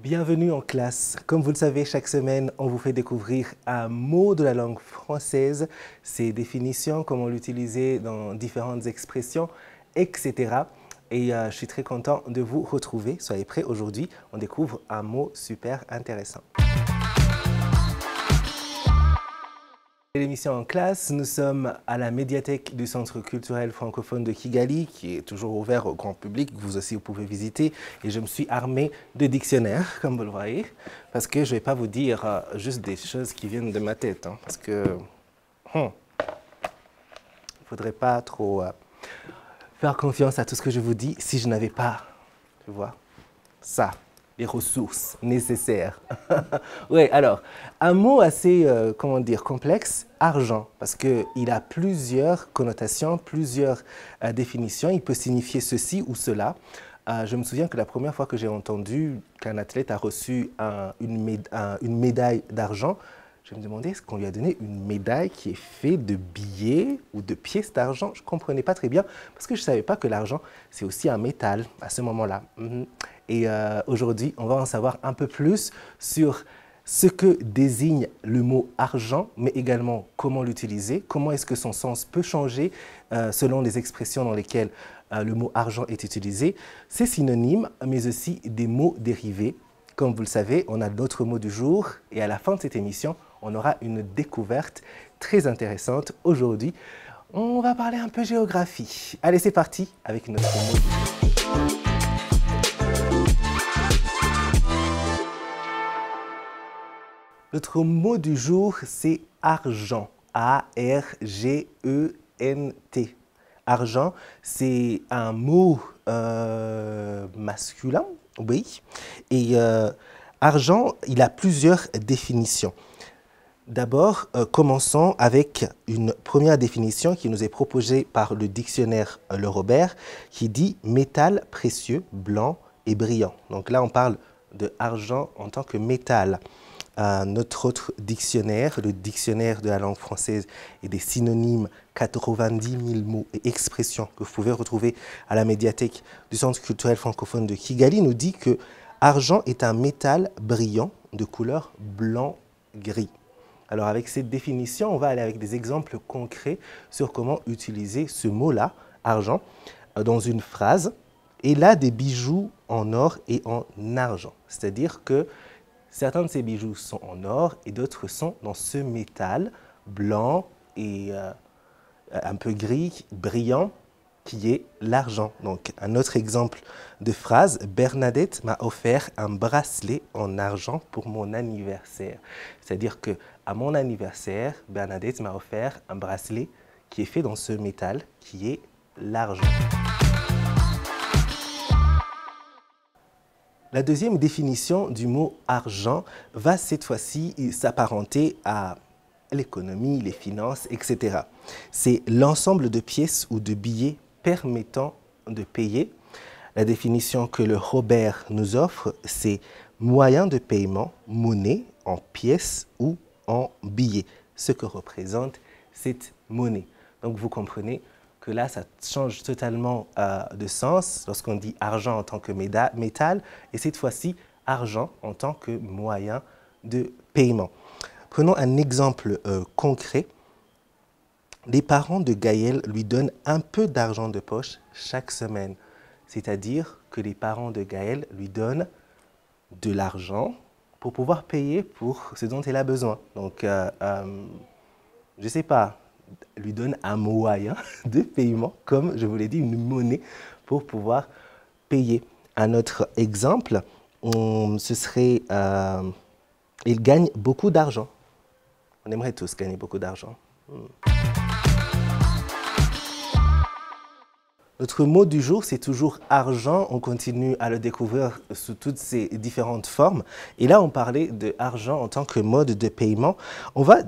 Bienvenue en classe. Comme vous le savez, chaque semaine, on vous fait découvrir un mot de la langue française, ses définitions, comment l'utiliser dans différentes expressions, etc. Et je suis très content de vous retrouver. Soyez prêts, aujourd'hui, on découvre un mot super intéressant. L'émission en classe, nous sommes à la médiathèque du Centre culturel francophone de Kigali, qui est toujours ouvert au grand public. Vous aussi, vous pouvez visiter. Et je me suis armé de dictionnaires, comme vous le voyez, parce que je ne vais pas vous dire juste des choses qui viennent de ma tête, hein, parce que il ne faudrait pas trop faire confiance à tout ce que je vous dis si je n'avais pas, tu vois, ça. Les ressources nécessaires. Oui, alors, un mot assez, comment dire, complexe, argent, parce qu'il a plusieurs connotations, plusieurs définitions. Il peut signifier ceci ou cela. Je me souviens que la première fois que j'ai entendu qu'un athlète a reçu une médaille d'argent, je me demandais, est-ce qu'on lui a donné une médaille qui est faite de billets ou de pièces d'argent? Je ne comprenais pas très bien parce que je ne savais pas que l'argent, c'est aussi un métal à ce moment-là. Et aujourd'hui, on va en savoir un peu plus sur ce que désigne le mot argent, mais également comment l'utiliser, comment est-ce que son sens peut changer selon les expressions dans lesquelles le mot argent est utilisé, ses synonymes, mais aussi des mots dérivés. Comme vous le savez, on a notre mot du jour et à la fin de cette émission, on aura une découverte très intéressante. Aujourd'hui, on va parler un peu géographie. Allez, c'est parti avec notre mot du jour. Notre mot du jour, c'est argent. A-R-G-E-N-T. Argent, c'est un mot masculin, oui. Et argent, il a plusieurs définitions. D'abord, commençons avec une première définition qui nous est proposée par le dictionnaire Le Robert, qui dit « métal précieux, blanc et brillant ». Donc là, on parle de argent en tant que métal. Notre autre dictionnaire, le dictionnaire de la langue française et des synonymes, 90 000 mots et expressions que vous pouvez retrouver à la médiathèque du Centre culturel francophone de Kigali, nous dit que argent est un métal brillant de couleur blanc-gris. Alors avec cette définition, on va aller avec des exemples concrets sur comment utiliser ce mot-là, argent, dans une phrase. Et là, des bijoux en or et en argent. C'est-à-dire que certains de ces bijoux sont en or et d'autres sont dans ce métal blanc et un peu gris, brillant, qui est l'argent. Donc, un autre exemple de phrase, Bernadette m'a offert un bracelet en argent pour mon anniversaire. C'est-à-dire que à mon anniversaire, Bernadette m'a offert un bracelet qui est fait dans ce métal, qui est l'argent. La deuxième définition du mot argent va cette fois-ci s'apparenter à l'économie, les finances, etc. C'est l'ensemble de pièces ou de billets permettant de payer. La définition que le Robert nous offre, c'est moyen de paiement, monnaie en pièces ou en billets, ce que représente cette monnaie. Donc vous comprenez que là, ça change totalement de sens lorsqu'on dit argent en tant que métal et cette fois-ci, argent en tant que moyen de paiement. Prenons un exemple concret. Les parents de Gaël lui donnent un peu d'argent de poche chaque semaine. C'est-à-dire que les parents de Gaël lui donnent de l'argent pour pouvoir payer pour ce dont elle a besoin. Donc, je ne sais pas, lui donne un moyen de paiement, comme je vous l'ai dit, une monnaie pour pouvoir payer. Un autre exemple, ce serait, il gagne beaucoup d'argent. On aimerait tous gagner beaucoup d'argent. Notre mot du jour, c'est toujours argent. On continue à le découvrir sous toutes ses différentes formes. Et là, on parlait de argent en tant que mode de paiement. On va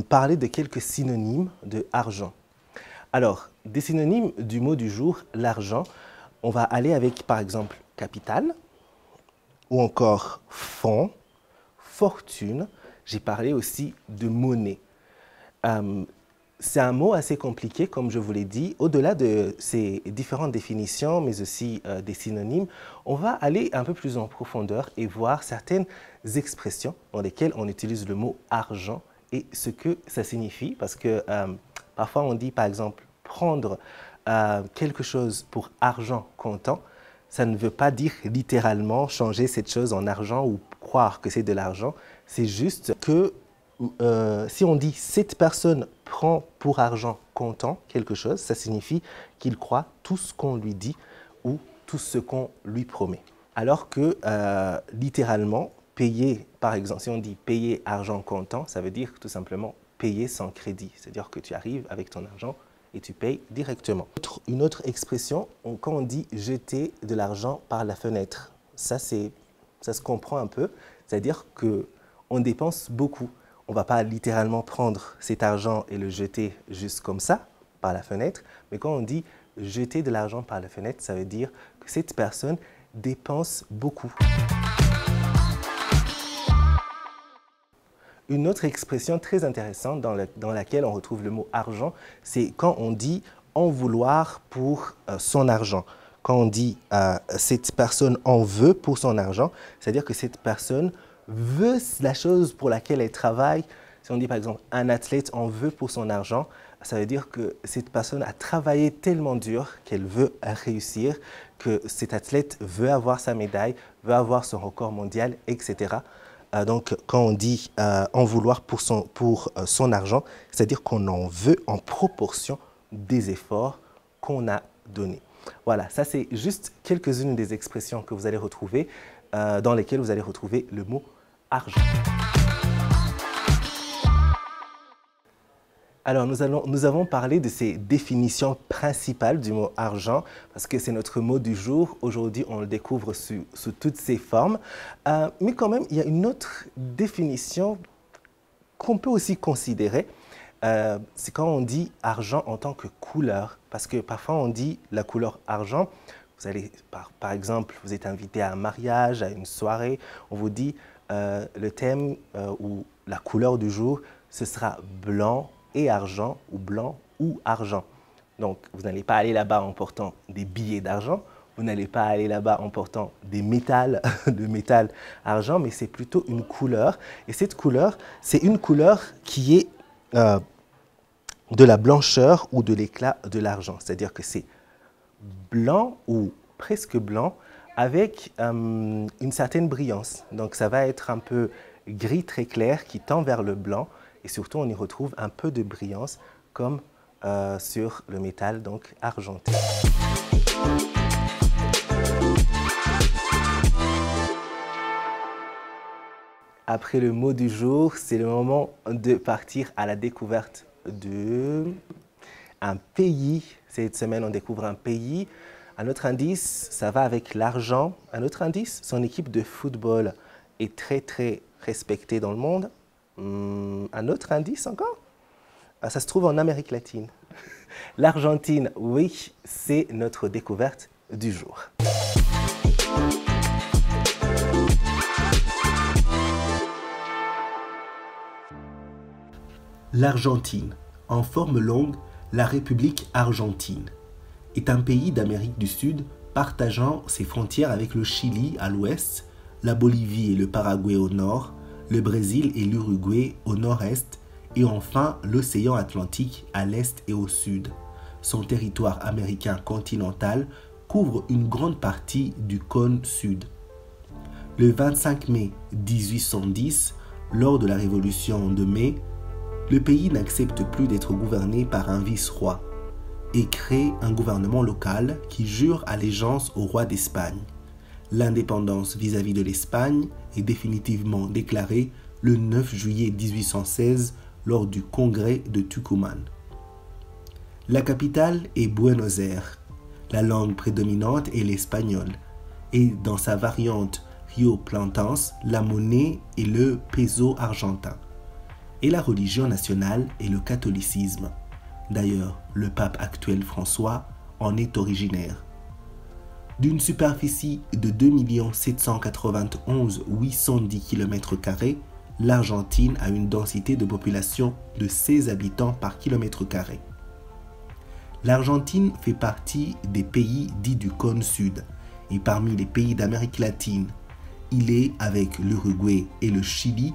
parler de quelques synonymes de argent. Alors, des synonymes du mot du jour, l'argent, on va aller avec, par exemple, capital, ou encore fonds, fortune. J'ai parlé aussi de monnaie. c'est un mot assez compliqué, comme je vous l'ai dit. Au-delà de ces différentes définitions, mais aussi des synonymes, on va aller un peu plus en profondeur et voir certaines expressions dans lesquelles on utilise le mot argent et ce que ça signifie. Parce que parfois on dit par exemple prendre quelque chose pour argent comptant. Ça ne veut pas dire littéralement changer cette chose en argent ou croire que c'est de l'argent. C'est juste que si on dit cette personne prend pour argent comptant quelque chose, ça signifie qu'il croit tout ce qu'on lui dit ou tout ce qu'on lui promet. Alors que littéralement, payer, par exemple, si on dit payer argent comptant, ça veut dire tout simplement payer sans crédit. C'est-à-dire que tu arrives avec ton argent et tu payes directement. Une autre expression, quand on dit jeter de l'argent par la fenêtre, ça se comprend un peu, c'est-à-dire qu'on dépense beaucoup. On ne va pas littéralement prendre cet argent et le jeter juste comme ça, par la fenêtre, mais quand on dit jeter de l'argent par la fenêtre, ça veut dire que cette personne dépense beaucoup. Une autre expression très intéressante dans laquelle on retrouve le mot argent, c'est quand on dit en vouloir pour son argent. Quand on dit cette personne en veut pour son argent, c'est-à-dire que cette personne veut la chose pour laquelle elle travaille. Si on dit par exemple un athlète en veut pour son argent, ça veut dire que cette personne a travaillé tellement dur qu'elle veut réussir, que cet athlète veut avoir sa médaille, veut avoir son record mondial, etc. Donc quand on dit en vouloir pour son argent, c'est-à-dire qu'on en veut en proportion des efforts qu'on a donnés. Voilà, ça c'est juste quelques-unes des expressions que vous allez retrouver, dans lesquelles vous allez retrouver le mot argent. Alors, nous avons parlé de ces définitions principales du mot argent parce que c'est notre mot du jour. Aujourd'hui, on le découvre sous toutes ses formes. Mais quand même, il y a une autre définition qu'on peut aussi considérer. C'est quand on dit argent en tant que couleur. Parce que parfois, on dit la couleur argent. Vous allez, par exemple, vous êtes invité à un mariage, à une soirée. On vous dit le thème ou la couleur du jour, ce sera blanc et argent ou blanc ou argent. Donc, vous n'allez pas aller là-bas en portant des billets d'argent, vous n'allez pas aller là-bas en portant des métals, de métal argent, mais c'est plutôt une couleur. Et cette couleur, c'est une couleur qui est de la blancheur ou de l'éclat de l'argent. C'est-à-dire que c'est blanc ou presque blanc avec une certaine brillance. Donc, ça va être un peu gris très clair qui tend vers le blanc. Et surtout, on y retrouve un peu de brillance comme sur le métal, donc argenté. Après le mot du jour, c'est le moment de partir à la découverte d'un pays. Cette semaine, on découvre un pays. Un autre indice, ça va avec l'argent. Un autre indice, son équipe de football est très, très respectée dans le monde. Un autre indice encore, ça se trouve en Amérique latine. L'Argentine, oui, c'est notre découverte du jour. L'Argentine, en forme longue, la République argentine, est un pays d'Amérique du Sud partageant ses frontières avec le Chili à l'ouest, la Bolivie et le Paraguay au nord, le Brésil et l'Uruguay au nord-est et enfin l'océan Atlantique à l'est et au sud. Son territoire américain continental couvre une grande partie du cône sud. Le 25 mai 1810, lors de la Révolution de mai, le pays n'accepte plus d'être gouverné par un vice-roi et crée un gouvernement local qui jure allégeance au roi d'Espagne. L'indépendance vis-à-vis de l'Espagne est définitivement déclarée le 9 juillet 1816 lors du congrès de Tucumán. La capitale est Buenos Aires. La langue prédominante est l'espagnol et dans sa variante rioplatense, la monnaie est le peso argentin. Et la religion nationale est le catholicisme. D'ailleurs, le pape actuel François en est originaire. D'une superficie de 2 791 810 km², l'Argentine a une densité de population de 16 habitants par kilomètre carré. L'Argentine fait partie des pays dits du cône sud et parmi les pays d'Amérique latine, il est, avec l'Uruguay et le Chili,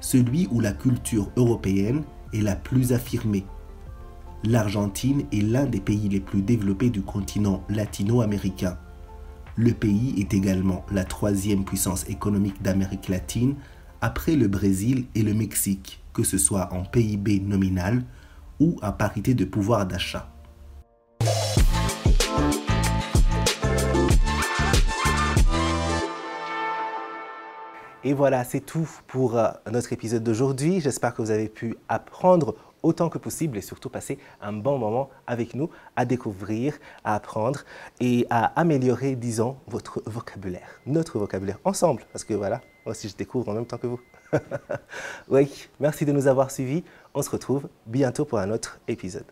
celui où la culture européenne est la plus affirmée. L'Argentine est l'un des pays les plus développés du continent latino-américain. Le pays est également la troisième puissance économique d'Amérique latine après le Brésil et le Mexique, que ce soit en PIB nominal ou à parité de pouvoir d'achat. Et voilà, c'est tout pour notre épisode d'aujourd'hui. J'espère que vous avez pu apprendre autant que possible et surtout passer un bon moment avec nous à découvrir, à apprendre et à améliorer, disons, votre vocabulaire, notre vocabulaire ensemble. Parce que voilà, moi aussi je découvre en même temps que vous. Oui, merci de nous avoir suivis. On se retrouve bientôt pour un autre épisode.